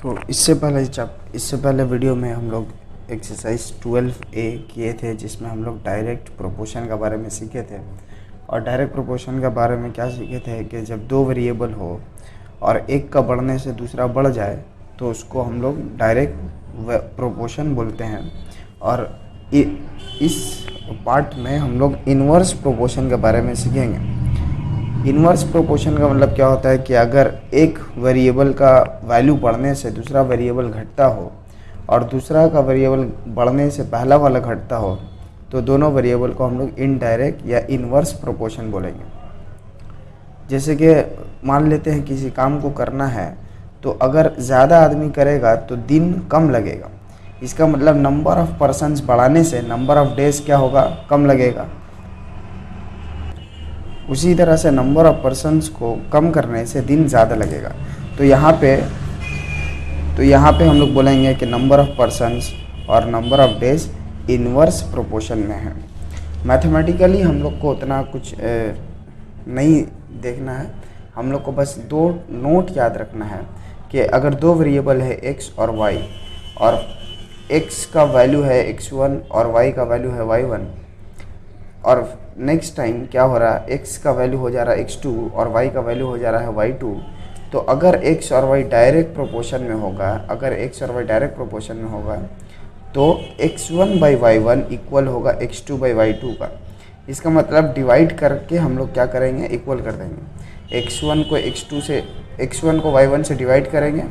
तो इससे पहले वीडियो में हम लोग एक्सरसाइज 12A किए थे, जिसमें हम लोग डायरेक्ट प्रोपोर्शन के बारे में सीखे थे। और डायरेक्ट प्रोपोर्शन के बारे में क्या सीखे थे कि जब दो वेरिएबल हो और एक का बढ़ने से दूसरा बढ़ जाए तो उसको हम लोग डायरेक्ट प्रोपोर्शन बोलते हैं। और इस पार्ट में हम लोग इन्वर्स प्रोपोर्शन के बारे में सीखेंगे। इन्वर्स प्रोपोर्शन का मतलब क्या होता है कि अगर एक वेरिएबल का वैल्यू बढ़ने से दूसरा वेरिएबल घटता हो और दूसरा का वेरिएबल बढ़ने से पहला वाला घटता हो तो दोनों वेरिएबल को हम लोग इनडायरेक्ट या इन्वर्स प्रोपोर्शन बोलेंगे। जैसे कि मान लेते हैं किसी काम को करना है तो अगर ज़्यादा आदमी करेगा तो दिन कम लगेगा, इसका मतलब नंबर ऑफ़ पर्सन्स बढ़ाने से नंबर ऑफ़ डेज क्या होगा, कम लगेगा। उसी तरह से नंबर ऑफ़ पर्सन्स को कम करने से दिन ज़्यादा लगेगा। तो यहाँ पे हम लोग बोलेंगे कि नंबर ऑफ़ पर्सन्स और number of days inverse proportion में है। मैथमेटिकली हम लोग को उतना कुछ नहीं देखना है, हम लोग को बस दो नोट याद रखना है कि अगर दो वेरिएबल है x और y और x का वैल्यू है x1 और y का वैल्यू है y1 और नेक्स्ट टाइम क्या हो रहा है, x का वैल्यू हो जा रहा है x2 और y का वैल्यू हो जा रहा है y2, तो अगर x और y डायरेक्ट प्रोपोर्शन में होगा, तो x1 बाई y1 इक्वल होगा x2 बाई y2 का। इसका मतलब डिवाइड करके हम लोग क्या करेंगे, इक्वल कर देंगे। x1 को y1 से डिवाइड करेंगे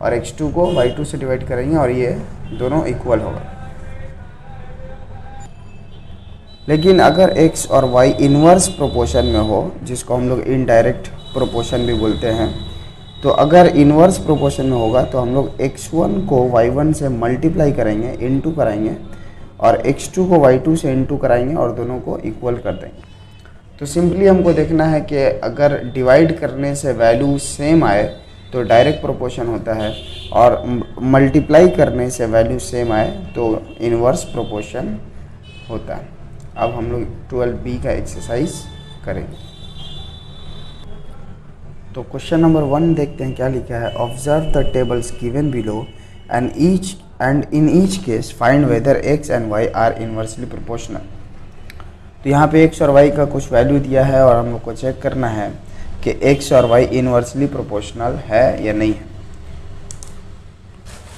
और x2 को y2 से डिवाइड करेंगे और ये दोनों इक्वल होगा। लेकिन अगर x और y इन्वर्स प्रोपोर्शन में हो, जिसको हम लोग इनडायरेक्ट प्रोपोर्शन भी बोलते हैं, तो अगर इन्वर्स प्रोपोर्शन में होगा तो हम लोग x1 को y1 से मल्टीप्लाई करेंगे, इनटू कराएंगे, और x2 को y2 से इनटू कराएंगे और दोनों को इक्वल कर देंगे। तो सिंपली हमको देखना है कि अगर डिवाइड करने से वैल्यू सेम आए तो डायरेक्ट प्रोपोर्शन होता है, और मल्टीप्लाई करने से वैल्यू सेम आए तो इन्वर्स प्रोपोर्शन होता है। अब हम लोग 12B का एक्सरसाइज करेंगे। तो क्वेश्चन नंबर 1 देखते हैं क्या लिखा है। Observe the tables given below and in each case find whether x and y are inversely proportional. तो यहाँ पे x और y का कुछ वैल्यू दिया है और हम लोग को चेक करना है कि x और y इन्वर्सली प्रोपोर्शनल है या नहीं है।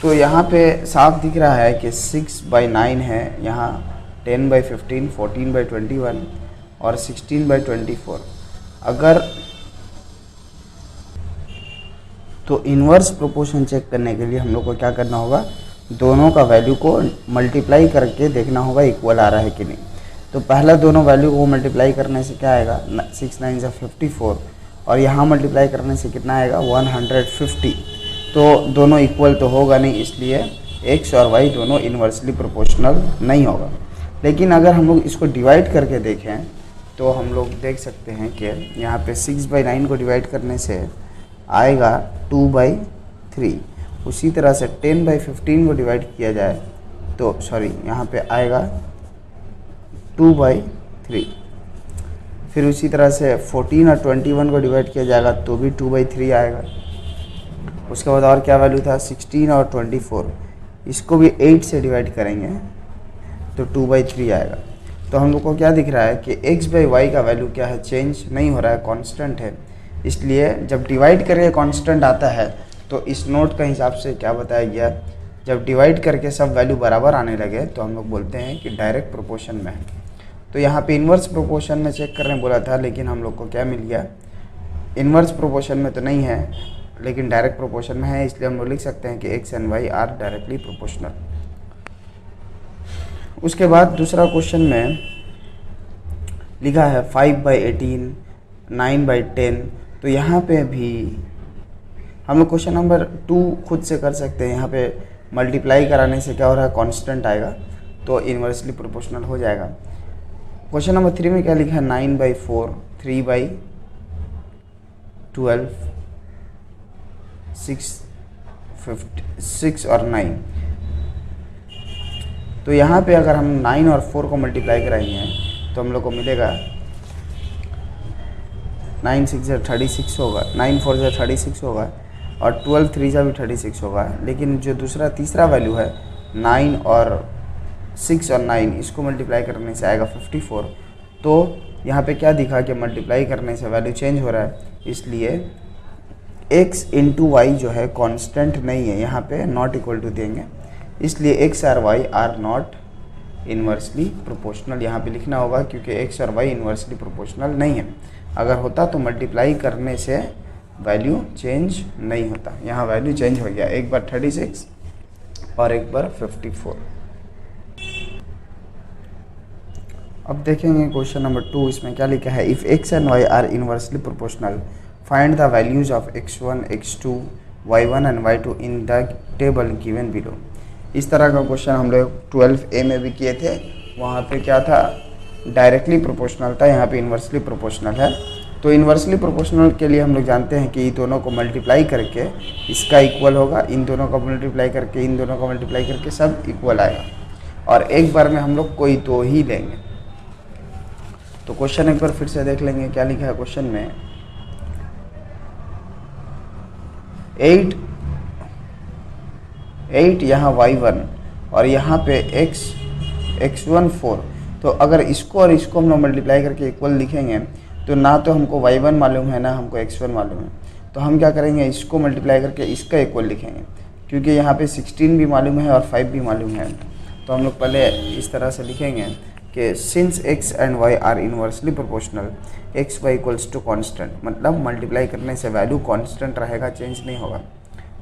तो यहाँ पे साफ दिख रहा है कि 6/9 है, यहाँ 10/15, 14/21 और 16/24। अगर तो इन्वर्स प्रोपोर्शन चेक करने के लिए हम लोग को क्या करना होगा, दोनों का वैल्यू को मल्टीप्लाई करके देखना होगा इक्वल आ रहा है कि नहीं। तो पहला दोनों वैल्यू को मल्टीप्लाई करने से क्या आएगा, 6 9 54, और यहाँ मल्टीप्लाई करने से कितना आएगा, 150। तो दोनों इक्वल तो होगा नहीं, इसलिए x और y दोनों इन्वर्सली प्रोपोर्शनल नहीं होगा। लेकिन अगर हम लोग इसको डिवाइड करके देखें तो हम लोग देख सकते हैं कि यहाँ पे 6/9 को डिवाइड करने से आएगा 2/3। उसी तरह से 10/15 को डिवाइड किया जाए तो यहाँ पे आएगा 2/3। फिर उसी तरह से 14 और 21 को डिवाइड किया जाएगा तो भी 2/3 आएगा। उसके बाद और क्या वैल्यू था, 16 और 24, इसको भी 8 से डिवाइड करेंगे तो 2/3 आएगा। तो हम लोग को क्या दिख रहा है कि x/y का वैल्यू क्या है, चेंज नहीं हो रहा है, कांस्टेंट है। इसलिए जब डिवाइड करके कांस्टेंट आता है तो इस नोट का हिसाब से क्या बताया गया, जब डिवाइड करके सब वैल्यू बराबर आने लगे तो हम लोग बोलते हैं कि डायरेक्ट प्रोपोर्शन में है। तो यहाँ पे इन्वर्स प्रोपोर्शन में चेक करने बोला था, लेकिन हम लोग को क्या मिल गया, इन्वर्स प्रोपोर्शन में तो नहीं है लेकिन डायरेक्ट प्रोपोर्शन में है, इसलिए हम लोग लिख सकते हैं कि x and y are directly proportional. उसके बाद दूसरा क्वेश्चन में लिखा है 5/18, 9/10। तो यहाँ पे भी हम लोग क्वेश्चन नंबर 2 खुद से कर सकते हैं। यहाँ पे मल्टीप्लाई कराने से क्या हो रहा है, कांस्टेंट आएगा तो इन्वर्सली प्रोपोर्शनल हो जाएगा। क्वेश्चन नंबर 3 में क्या लिखा है, 9/4, 3/12, 6 और 9। तो यहाँ पे अगर हम 9 और 4 को मल्टीप्लाई कराएंगे तो हम लोग को मिलेगा 9 6 36 होगा, 9 4 36 होगा, और 12 3 जा भी 36 होगा। लेकिन जो तीसरा वैल्यू है 9 और 6 और 9 इसको मल्टीप्लाई करने से आएगा 54। तो यहाँ पे क्या दिखा कि मल्टीप्लाई करने से वैल्यू चेंज हो रहा है, इसलिए x इंटू वाई जो है कांस्टेंट नहीं है, यहाँ पे नॉट इक्वल टू देंगे, इसलिए x और y are not inversely proportional यहाँ पे लिखना होगा, क्योंकि x और y इन्वर्सली प्रोपोर्शनल नहीं है। अगर होता तो मल्टीप्लाई करने से वैल्यू चेंज नहीं होता। यहाँ वैल्यू चेंज हो गया, एक बार 36 और एक बार 54। अब देखेंगे क्वेश्चन नंबर 2, इसमें क्या लिखा है, if x and y are inversely proportional find the values of x1 x2 y1 and y2 in the table given below. इस तरह का क्वेश्चन हम लोग 12A में भी किए थे। वहाँ पे क्या था, डायरेक्टली प्रोपोर्शनल था, यहाँ पे इन्वर्सली प्रोपोर्शनल है। तो इन्वर्सली प्रोपोर्शनल के लिए हम लोग जानते हैं कि इन दोनों को मल्टीप्लाई करके इसका इक्वल होगा, इन दोनों को मल्टीप्लाई करके इन दोनों को मल्टीप्लाई करके सब इक्वल आएगा, और एक बार में हम लोग कोई दो ही लेंगे। तो क्वेश्चन एक बार फिर से देख लेंगे, क्या लिखा है क्वेश्चन में, 8 यहाँ y1 और यहाँ पे x1 4। तो अगर इसको और इसको हम लोग मल्टीप्लाई करके इक्वल लिखेंगे तो ना तो हमको y1 मालूम है ना हमको x1 मालूम है। तो हम क्या करेंगे, इसको मल्टीप्लाई करके इसका इक्वल लिखेंगे, क्योंकि यहाँ पे 16 भी मालूम है और 5 भी मालूम है। तो हम लोग पहले इस तरह से लिखेंगे कि since x and y are inversely proportional x y equals to constant, मतलब मल्टीप्लाई करने से वैल्यू कॉन्स्टेंट रहेगा, चेंज नहीं होगा।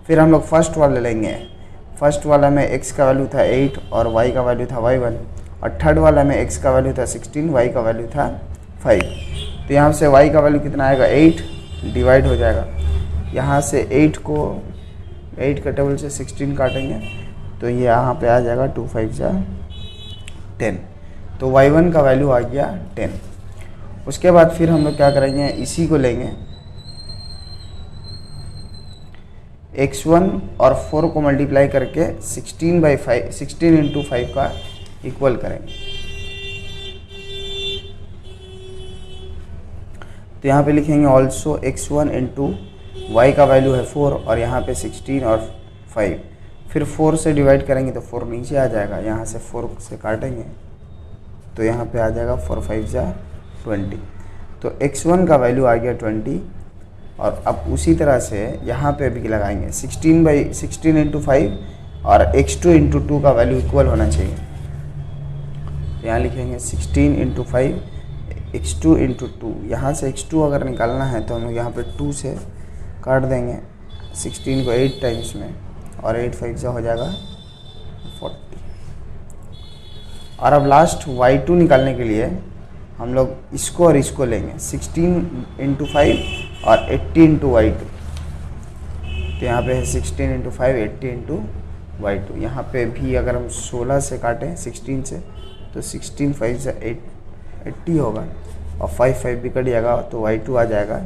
फिर हम लोग फर्स्ट वाला लेंगे, फर्स्ट वाला में x का वैल्यू था 8 और y का वैल्यू था y1, और थर्ड वाला में x का वैल्यू था 16, y का वैल्यू था 5। तो यहाँ से y का वैल्यू कितना आएगा, 8 डिवाइड हो जाएगा, यहाँ से 8 का टेबल से 16 काटेंगे तो ये यहाँ पे आ जाएगा 2 5 जा 10। तो y1 का वैल्यू आ गया 10। उसके बाद फिर हम लोग क्या करेंगे, इसी को लेंगे, x1 और 4 को मल्टीप्लाई करके 16 इंटू 5 का इक्वल करेंगे। तो यहाँ पे लिखेंगे ऑल्सो x1 इंटू वाई का वैल्यू है 4 और यहाँ पे 16 और 5, फिर 4 से डिवाइड करेंगे तो 4 नीचे आ जाएगा, यहाँ से 4 से काटेंगे तो यहाँ पे आ जाएगा 4 5 जा 20। तो x1 का वैल्यू आ गया 20। और अब उसी तरह से यहाँ पे भी लगाएंगे 16 इंटू 5 और x2 इंटू 2 का वैल्यू इक्वल होना चाहिए। यहाँ लिखेंगे 16 इंटू 5 x2 इंटू 2, यहाँ से x2 अगर निकालना है तो हम लोग यहाँ पे 2 से काट देंगे 16 को 8 टाइम्स में, और 8 5 से हो जाएगा 40। और अब लास्ट y2 निकालने के लिए हम लोग इसको और इसको लेंगे 16 इंटू 5 और 80 इंटू y2। तो यहाँ पे है 16 इंटू 5 80 इंटू y2। यहाँ पे भी अगर हम 16 से काटें 16 से तो 16 5 से 80 होगा, और 5 5 भी कट जाएगा तो y2 आ जाएगा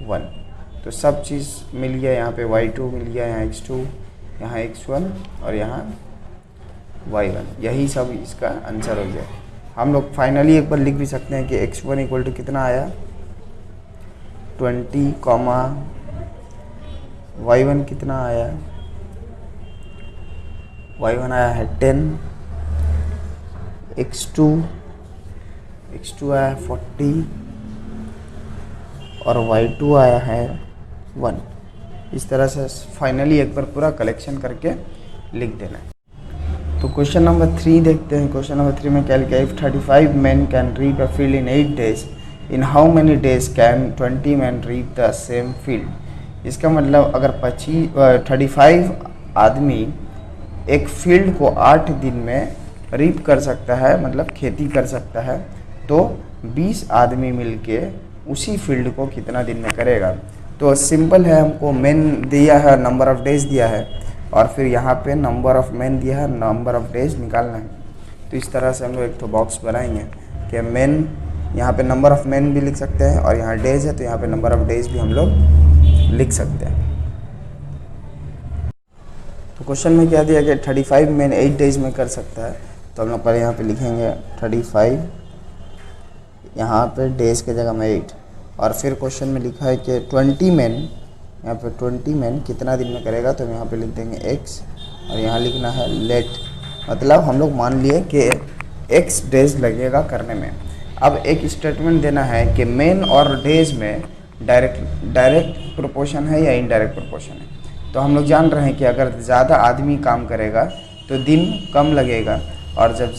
1। तो सब चीज़ मिल गया, यहाँ पे y2 मिल गया, यहाँ x2, यहाँ x1 और यहाँ y1। यही सब इसका आंसर हो गया। हम लोग फाइनली एक बार लिख भी सकते हैं कि x1 इक्वल टू कितना आया 20, y1 कितना आया, y1 आया है 10, x2 आया है 40 और y2 आया है 1। इस तरह से फाइनली एक बार पूरा कलेक्शन करके लिख देना है। तो क्वेश्चन नंबर 3 देखते हैं। क्वेश्चन नंबर 3 में क्या लिखा है, if 35 men can reap a field in 8 days, in how many days can 20 men reap the same field? इसका मतलब अगर 35 आदमी एक फील्ड को 8 दिन में रीप कर सकता है, मतलब खेती कर सकता है, तो 20 आदमी मिलके उसी फील्ड को कितना दिन में करेगा। तो सिंपल है, हमको मेन दिया है, नंबर ऑफ डेज दिया है, और फिर यहाँ पे नंबर ऑफ मेन दिया है, नंबर ऑफ डेज निकालना है। तो इस तरह से हम लोग एक तो बॉक्स बनाएंगे कि मेन, यहाँ पे नंबर ऑफ मेन भी लिख सकते हैं, और यहाँ डेज है तो यहाँ पे नंबर ऑफ डेज भी हम लोग लिख सकते हैं। तो क्वेश्चन में क्या दिया कि 35 मेन 8 डेज में कर सकता है, तो हम लोग पहले यहाँ पे लिखेंगे 35, यहाँ पे डेज के जगह में 8, और फिर क्वेश्चन में लिखा है कि 20 मेन यहाँ पे 20 मैन कितना दिन में करेगा, तो हम यहाँ पे लिख देंगे x और यहाँ लिखना है लेट, मतलब हम लोग मान लिए कि x डेज लगेगा करने में। अब एक स्टेटमेंट देना है कि मेन और डेज में डायरेक्ट प्रोपोर्शन है या इनडायरेक्ट प्रोपोर्शन है। तो हम लोग जान रहे हैं कि अगर ज़्यादा आदमी काम करेगा तो दिन कम लगेगा, और जब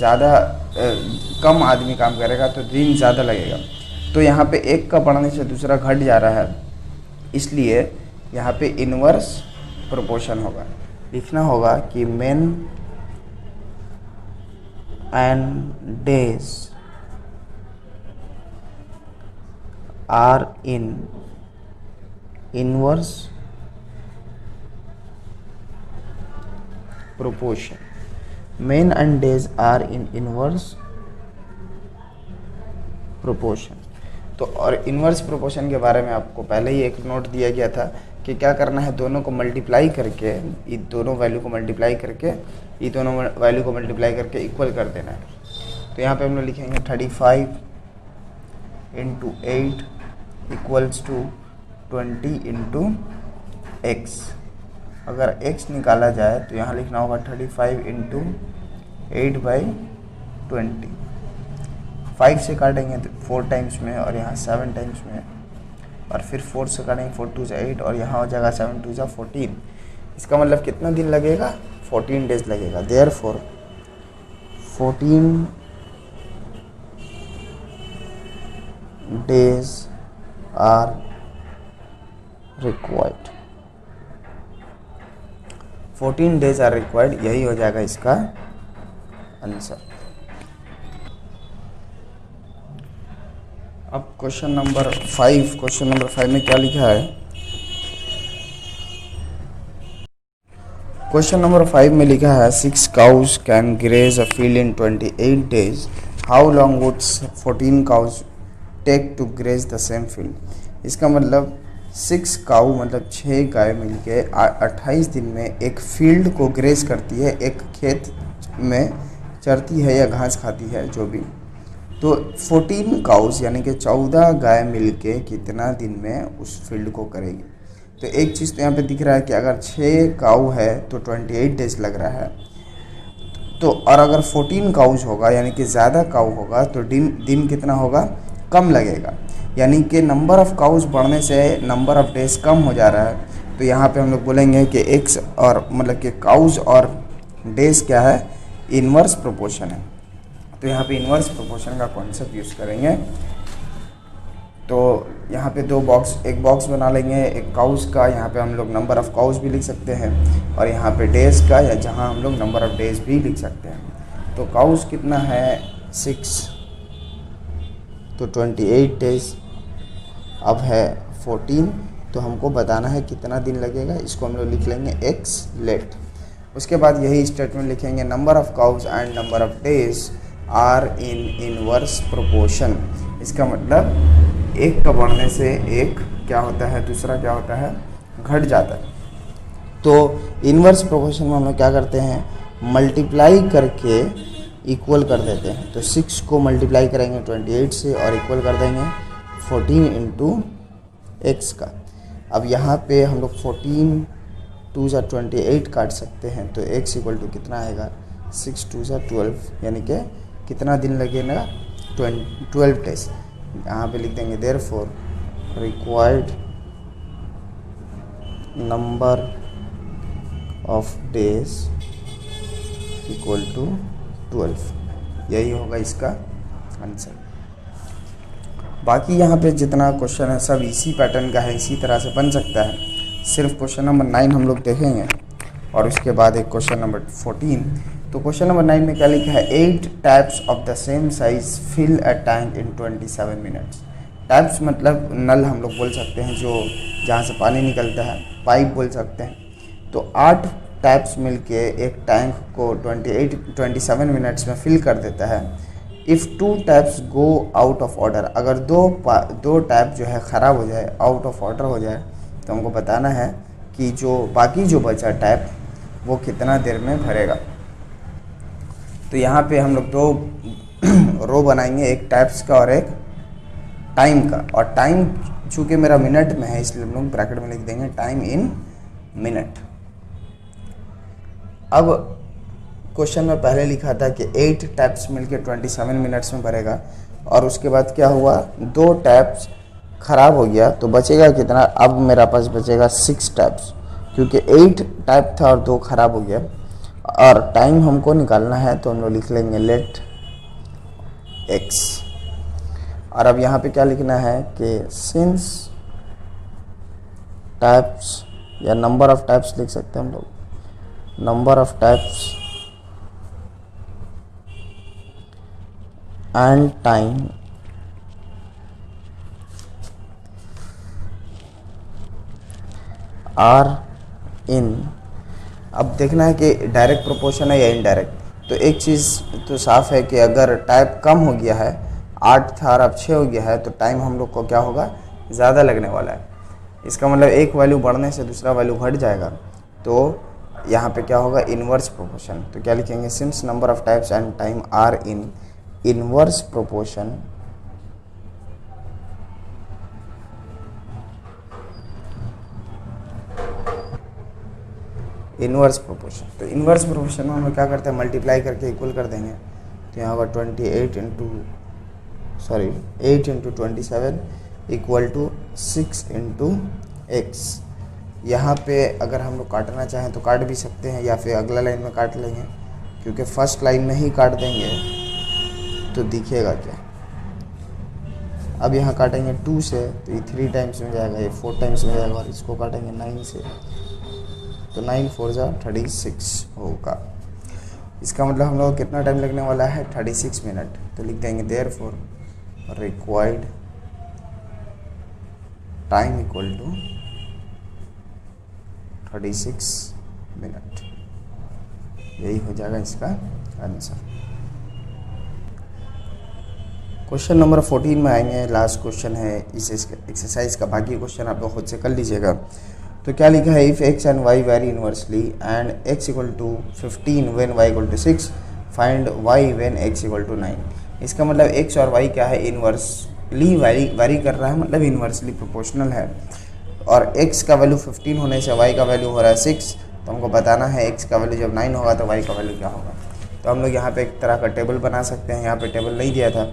कम आदमी काम करेगा तो दिन ज़्यादा लगेगा। तो यहाँ पे एक का बढ़ने से दूसरा घट जा रहा है, इसलिए यहाँ पे इनवर्स प्रोपोर्शन होगा। लिखना होगा कि men and days are in inverse proportion. Men and days are in inverse proportion. तो और इनवर्स प्रोपोर्शन के बारे में आपको पहले ही एक नोट दिया गया था कि क्या करना है, दोनों को मल्टीप्लाई करके, ये दोनों वैल्यू को मल्टीप्लाई करके, ये दोनों वैल्यू को मल्टीप्लाई करके इक्वल कर देना है। तो यहाँ पे हम लोग लिखेंगे 35 into 8 equals to 20 into x. अगर x निकाला जाए तो यहाँ लिखना होगा 35 इंटू 8/20। 5 से काटेंगे तो 4 टाइम्स में, और यहाँ 7 टाइम्स में, और फिर 4 से काटेंगे 4 2 जा 8, और यहाँ हो जाएगा 7 2 जा 14। इसका मतलब कितना दिन लगेगा, 14 डेज लगेगा। Therefore 14 days are required. 14 days are required, यही हो जाएगा इसका आंसर। अब क्वेश्चन नंबर 5 में क्या लिखा है। क्वेश्चन नंबर 5 में लिखा है 6 cows can graze a field in 28 days। How long would 14 cows take to graze the same field. इसका मतलब 6 काऊ मतलब 6 गाय मिलके 28 दिन में एक फील्ड को ग्रेज करती है, एक खेत में चरती है या घास खाती है जो भी। तो 14 काउस यानी कि 14 गाय मिलके कितना दिन में उस फील्ड को करेगी। तो एक चीज़ तो यहाँ पे दिख रहा है कि अगर 6 काऊ है तो 28 डेज लग रहा है। तो और अगर 14 काउस होगा यानी कि ज़्यादा काऊ होगा तो दिन कितना होगा, कम लगेगा। यानी कि नंबर ऑफ़ काउस बढ़ने से नंबर ऑफ़ डेज कम हो जा रहा है। तो यहाँ पे हम लोग बोलेंगे कि एक्स और मतलब कि काउस और डेज क्या है, इन्वर्स प्रोपोर्शन है। तो यहाँ पे इन्वर्स प्रोपोर्शन का कॉन्सेप्ट यूज़ करेंगे। तो यहाँ पे एक बॉक्स बना लेंगे, एक काउस का, यहाँ पे हम लोग नंबर ऑफ़ काउस भी लिख सकते हैं, और यहाँ पे डेज का, या जहाँ हम लोग नंबर ऑफ़ डेज भी लिख सकते हैं। तो काउस कितना है 6, तो 28 डेज। अब है 14, तो हमको बताना है कितना दिन लगेगा, इसको हम लोग लिख लेंगे x लेट। उसके बाद यही स्टेटमेंट लिखेंगे, number of cows and number of days are in inverse proportion. इसका मतलब एक का बढ़ने से एक क्या होता है, दूसरा क्या होता है, घट जाता है। तो इनवर्स प्रोपोर्शन में हम लोग क्या करते हैं, मल्टीप्लाई करके इक्वल कर देते हैं। तो 6 को मल्टीप्लाई करेंगे 28 से और इक्वल कर देंगे 14 इंटू एक्स का। अब यहाँ पे हम लोग 14 2 जा 28 काट सकते हैं, तो x इक्वल टू कितना आएगा, 6 2 जा 12, यानी कि कितना दिन लगेगा, 12 डेज। यहाँ पे लिख देंगे therefore required number of days equal to 12। यही होगा इसका आंसर। बाकी यहाँ पे जितना क्वेश्चन है सब इसी पैटर्न का है, इसी तरह से बन सकता है। सिर्फ क्वेश्चन नंबर 9 हम लोग देखेंगे और उसके बाद एक क्वेश्चन नंबर 14। तो क्वेश्चन नंबर 9 में क्या लिखा है, 8 taps of the same size fill a tank in 27 minutes. Taps मतलब नल हम लोग बोल सकते हैं, जो जहाँ से पानी निकलता है, पाइप बोल सकते हैं। तो 8 टैप्स मिलके एक टैंक को 27 मिनट्स में फिल कर देता है। If 2 taps go out of order, अगर दो टैप जो है ख़राब हो जाए, आउट ऑफ ऑर्डर हो जाए, तो हमको बताना है कि बाकी जो बचा टैप वो कितना देर में भरेगा। तो यहाँ पे हम लोग 2 रो बनाएंगे, एक टैप्स का और एक टाइम का। और टाइम चूँकि मेरा मिनट में है इसलिए हम लोग ब्रैकेट में लिख देंगे टाइम इन मिनट। अब क्वेश्चन में पहले लिखा था कि 8 टैप्स मिलके 27 मिनट्स में भरेगा, और उसके बाद क्या हुआ, 2 टैप्स ख़राब हो गया तो बचेगा कितना, अब मेरा पास बचेगा 6 टैप्स, क्योंकि 8 टैप था और 2 ख़राब हो गया और टाइम हमको निकालना है, तो हम लोग लिख लेंगे लेट x। और अब यहाँ पे क्या लिखना है कि सिंस टैप्स या नंबर ऑफ टैप्स लिख सकते हैं हम लोग, number of taps and time are in. अब देखना है कि डायरेक्ट प्रोपोर्शन है या इनडायरेक्ट। तो एक चीज़ तो साफ है कि अगर टाइप कम हो गया है, 8 था और अब 6 हो गया है, तो टाइम हम लोग को क्या होगा, ज़्यादा लगने वाला है। इसका मतलब एक वैल्यू बढ़ने से दूसरा वैल्यू घट जाएगा, तो यहाँ पे क्या होगा, इन्वर्स प्रोपोर्शन। तो क्या लिखेंगे, since number of types and time are in inverse proportion inverse proportion. तो इन्वर्स प्रोपोर्शन में हम लोग क्या करते हैं, मल्टीप्लाई करके इक्वल कर देंगे। तो यहाँ होगा 8 into 27 equal to 6 into x. यहाँ पे अगर हम लोग काटना चाहें तो काट भी सकते हैं, या फिर अगला लाइन में काट लेंगे, क्योंकि फर्स्ट लाइन में ही काट देंगे तो दिखेगा क्या। अब यहाँ काटेंगे 2 से तो ये 3 टाइम्स में जाएगा, ये 4 टाइम्स में जाएगा, और इसको काटेंगे 9 से तो 9 4 जा 36 होगा। इसका मतलब हम लोग को कितना टाइम लगने वाला है, 36 मिनट। तो लिख देंगे therefore required time equal to 36 minute. यही हो जाएगा इसका आंसर। क्वेश्चन नंबर 14 में आएंगे, लास्ट क्वेश्चन है इस एक्सरसाइज का। बाकी क्वेश्चन आप लोग खुद से कर लीजिएगा। तो क्या लिखा है, if x and y vary inversely and x equal to 15 when y equal to 6 find y when x equal to 9। इसका मतलब x और y क्या है, इन्वर्सली वेरी कर रहा है, मतलब इन्वर्सली प्रोपोर्शनल है। और x का वैल्यू 15 होने से y का वैल्यू हो रहा है 6, तो हमको बताना है x का वैल्यू जब 9 होगा तो y का वैल्यू क्या होगा। तो हम लोग यहाँ पे एक तरह का टेबल बना सकते हैं। यहाँ पे टेबल नहीं दिया था,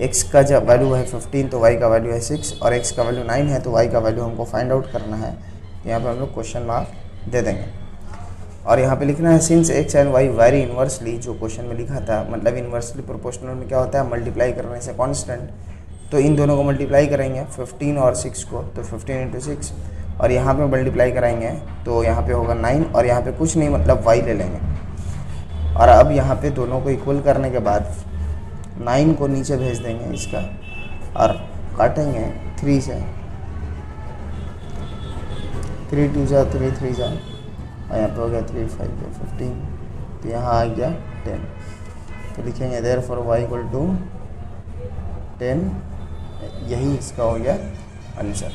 x का जब वैल्यू है 15 तो y का वैल्यू है 6, और x का वैल्यू 9 है तो y का वैल्यू हमको फाइंड आउट करना है। यहाँ पे हम लोग क्वेश्चन मार्क दे देंगे, और यहाँ पे लिखना है since x and y vary inversely, जो क्वेश्चन में लिखा था। मतलब इन्वर्सली प्रोपोर्शनल में क्या होता है, मल्टीप्लाई करने से कांस्टेंट। तो इन दोनों को मल्टीप्लाई करेंगे 15 और 6 को, तो 15 इंटू 6, और यहाँ पे मल्टीप्लाई कराएंगे तो यहाँ पे होगा 9, और यहाँ पे कुछ नहीं मतलब y ले लेंगे। और अब यहाँ पे दोनों को इक्वल करने के बाद 9 को नीचे भेज देंगे इसका, और काटेंगे 3 से, 3 2 जा 3 3 जा, और यहाँ पे हो गया 3 5 जा 15, तो यहाँ आ गया 10। तो लिखेंगे देयरफॉर y इक्वल टू 10, यही इसका हो गया आंसर।